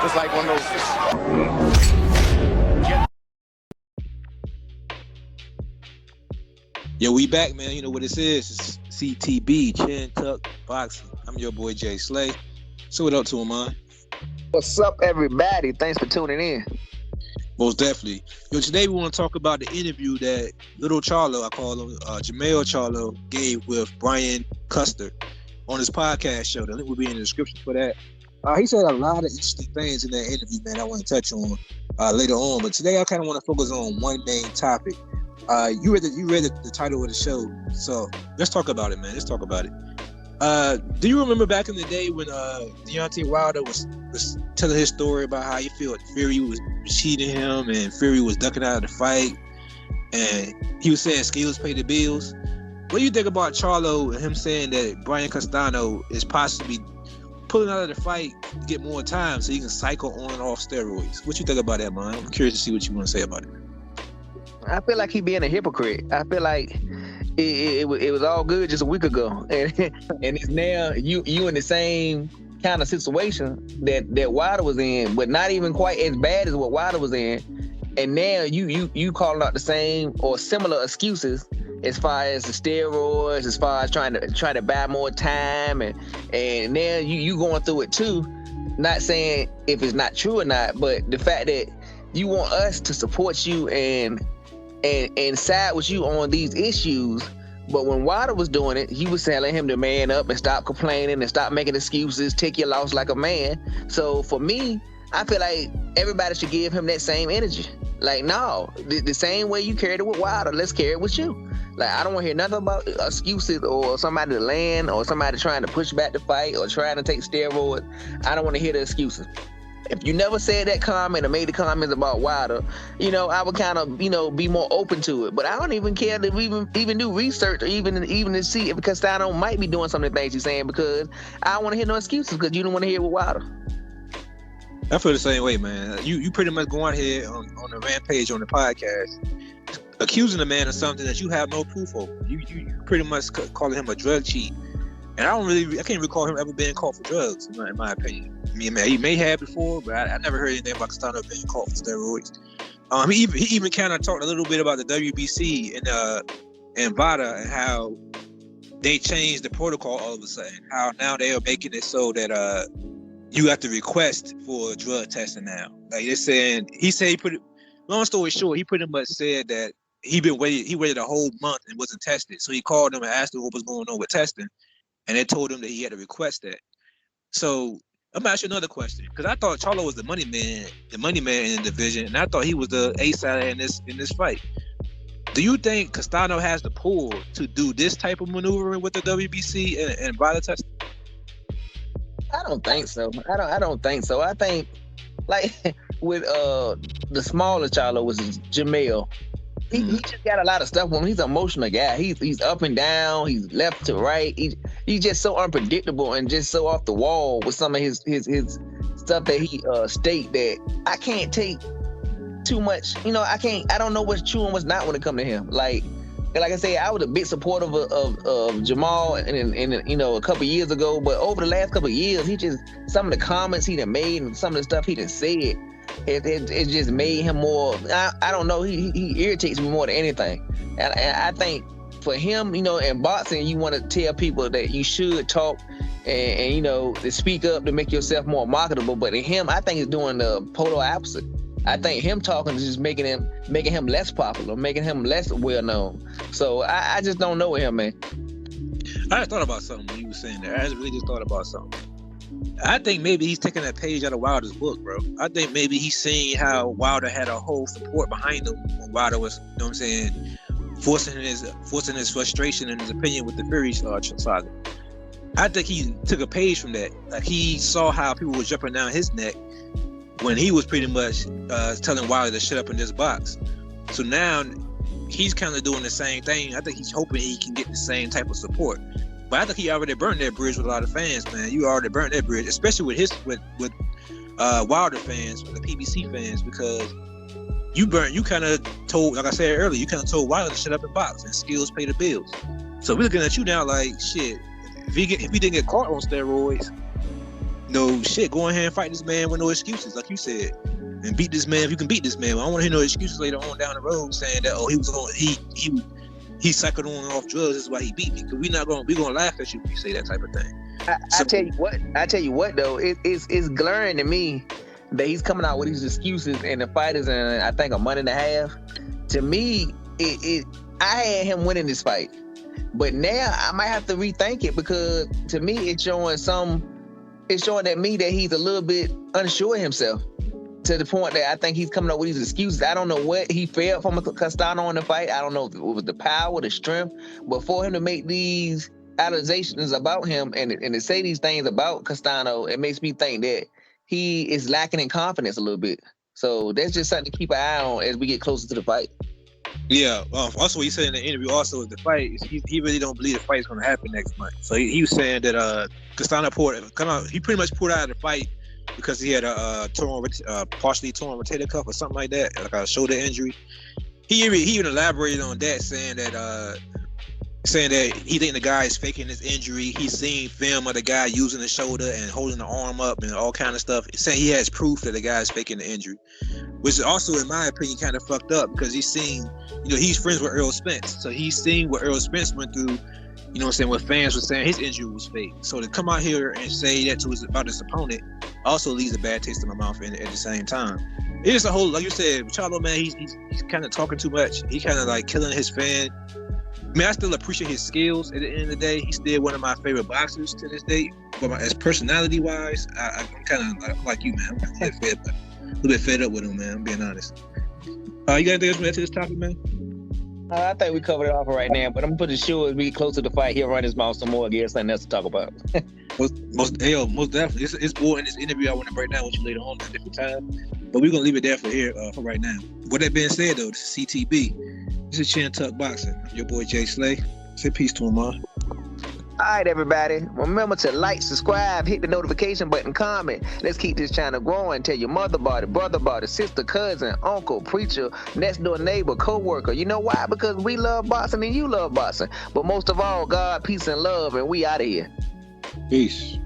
it's like one of those. Yo, we back, man. You know what this is. It's CTB, Chin Tuck Boxing. I'm your boy Jay Slay. So what up to him, man? What's up, everybody? Thanks for tuning in. Most definitely. Yo, today we want to talk about the interview that Little Charlo, I call him, JERMELL CHARLO, gave with Brian Custer on his podcast show. The link will be in the description for that. He said a lot of interesting things in that interview, man, I want to touch on later on. But today I kind of want to focus on one main topic. You read the title of the show, so let's talk about it, man. Let's talk about it. Do you remember back in the day when Deontay Wilder was telling his story about how he felt Fury was cheating him and Fury was ducking out of the fight, and he was saying skills pay the bills? What do you think about Charlo and him saying that Brian Castano is possibly pulling out of the fight to get more time so he can cycle on and off steroids? What you think about that, man? I'm curious to see what you want to say about it. I feel like he being a hypocrite. I feel like it was all good just a week ago, and it's now you in the same kind of situation that Wilder was in, but not even quite as bad as what Wilder was in. And now you calling out the same or similar excuses as far as the steroids, as far as trying to buy more time, and now you going through it too. Not saying if it's not true or not, but the fact that you want us to support you and side with you on these issues. But when Wilder was doing it, he was telling him to man up and stop complaining and stop making excuses, take your loss like a man. So for me, I feel like everybody should give him that same energy. Like, no, the same way you carried it with Wilder, let's carry it with you. Like, I don't want to hear nothing about excuses or somebody to land or somebody trying to push back the fight or trying to take steroids. I don't want to hear the excuses. If you never said that comment or made the comments about Wilder, I would kind of, be more open to it. But I don't even care to even do research or even to see if Castano might be doing some of the things he's saying, because I don't want to hear no excuses because you don't want to hear it with Wilder. I feel the same way, man. You pretty much go out here on a rampage on the podcast, accusing the man of something that you have no proof of. You pretty much calling him a drug cheat. And I can't recall him ever being caught for drugs, in my opinion. I mean, man, he may have before, but I never heard anything about Castano being caught for steroids. He even kind of talked a little bit about the WBC and VADA and how they changed the protocol all of a sudden. How now they are making it so that you have to request for drug testing now. Like they're saying, long story short, he pretty much said that he waited a whole month and wasn't tested. So he called them and asked them what was going on with testing. And they told him that he had to request that. So I'm gonna ask you another question, because I thought Charlo was the money man in the division, and I thought he was the A-side in this fight. Do you think Castano has the pull to do this type of maneuvering with the WBC and VADA testing? I don't think so. I don't think so. I think like with the smaller Charlo was JERMELL. He just got a lot of stuff on him. He's an emotional guy. He's up and down. He's left to right. He's just so unpredictable and just so off the wall with some of his stuff that he state that I can't take too much. I don't know what's true and what's not when it comes to him. Like I say, I was a big supporter of Jamal and a couple of years ago, but over the last couple of years, some of the comments he done made and some of the stuff he done said, it just made him more. I don't know. He irritates me more than anything, and I think for him, in boxing, you want to tell people that you should talk and to speak up to make yourself more marketable. But in him, I think he's doing the polar opposite. I think him talking is just making him less popular, making him less well known. So I just don't know him, man. I just thought about something when you were saying that. I really just thought about something. I think maybe he's taking that page out of Wilder's book, bro. I think maybe he's seeing how Wilder had a whole support behind him when Wilder was, forcing his frustration and his opinion with the Fury saga. I think he took a page from that. Like, he saw how people were jumping down his neck when he was pretty much telling Wilder to shut up in this box. So now he's kind of doing the same thing. I think he's hoping he can get the same type of support. But I think he already burned that bridge with a lot of fans, man. You already burned that bridge, especially with Wilder fans, with the PBC fans, because you kind of told, like I said earlier, you kind of told Wilder to shut up and box and skills pay the bills. So we're looking at you now like, shit, if he didn't get caught on steroids, no shit, go ahead and fight this man with no excuses, like you said, and beat this man if you can beat this man. I don't want to hear no excuses later on down the road saying that he cycled on and off drugs, is why he beat me. Because we gonna laugh at you if you say that type of thing. I tell you what though, it's glaring to me that he's coming out with these excuses and the fight is in, I think, a month and a half. To me, I had him winning this fight, but now I might have to rethink it, because to me it's showing at me that he's a little bit unsure of himself, to the point that I think he's coming up with these excuses. I don't know what he felt from Castano in the fight. I don't know if it was the power, the strength, but for him to make these accusations about him and to say these things about Castano, it makes me think that he is lacking in confidence a little bit. So that's just something to keep an eye on as we get closer to the fight. Yeah. Also, what he said in the interview also is the fight. He really don't believe the fight is going to happen next month. So he was saying that Castano he pretty much pulled out of the fight because he had a partially torn rotator cuff or something like that, like a shoulder injury. He even elaborated on that, saying that he think the guy is faking his injury. He's seen film of the guy using the shoulder and holding the arm up and all kind of stuff. He's saying he has proof that the guy is faking the injury, which is also, in my opinion, kind of fucked up, because he's seen, he's friends with Earl Spence. So he's seen what Earl Spence went through, what I'm saying, what fans were saying his injury was fake. So to come out here and say that about his opponent also leaves a bad taste in my mouth at the same time. It is a whole, like you said, Charlo, man, he's kind of talking too much. He kind of like killing his fan. I mean, I still appreciate his skills. At the end of the day, he's still one of my favorite boxers to this day. But as personality-wise, I'm kind of like you, man. I'm a little bit fed up with him, man. I'm being honest. You got anything else to add to this topic, man? I think we covered it all for right now, but I'm pretty sure as we get closer to the fight, he'll run his mouth some more. Get something else to talk about. most definitely. It's more in this interview I want to break down with you later on at a different time. But we're gonna leave it there for right now. With that being said, though, this is CTB. This is Chin Tuck Boxing. Your boy Jay Slay. Say peace to him, man. All right, everybody. Remember to like, subscribe, hit the notification button, comment. Let's keep this channel growing. Tell your mother about it, brother about it, sister, cousin, uncle, preacher, next door neighbor, co-worker. You know why? Because we love boxing and you love boxing. But most of all, God, peace, and love, and we out of here. Peace.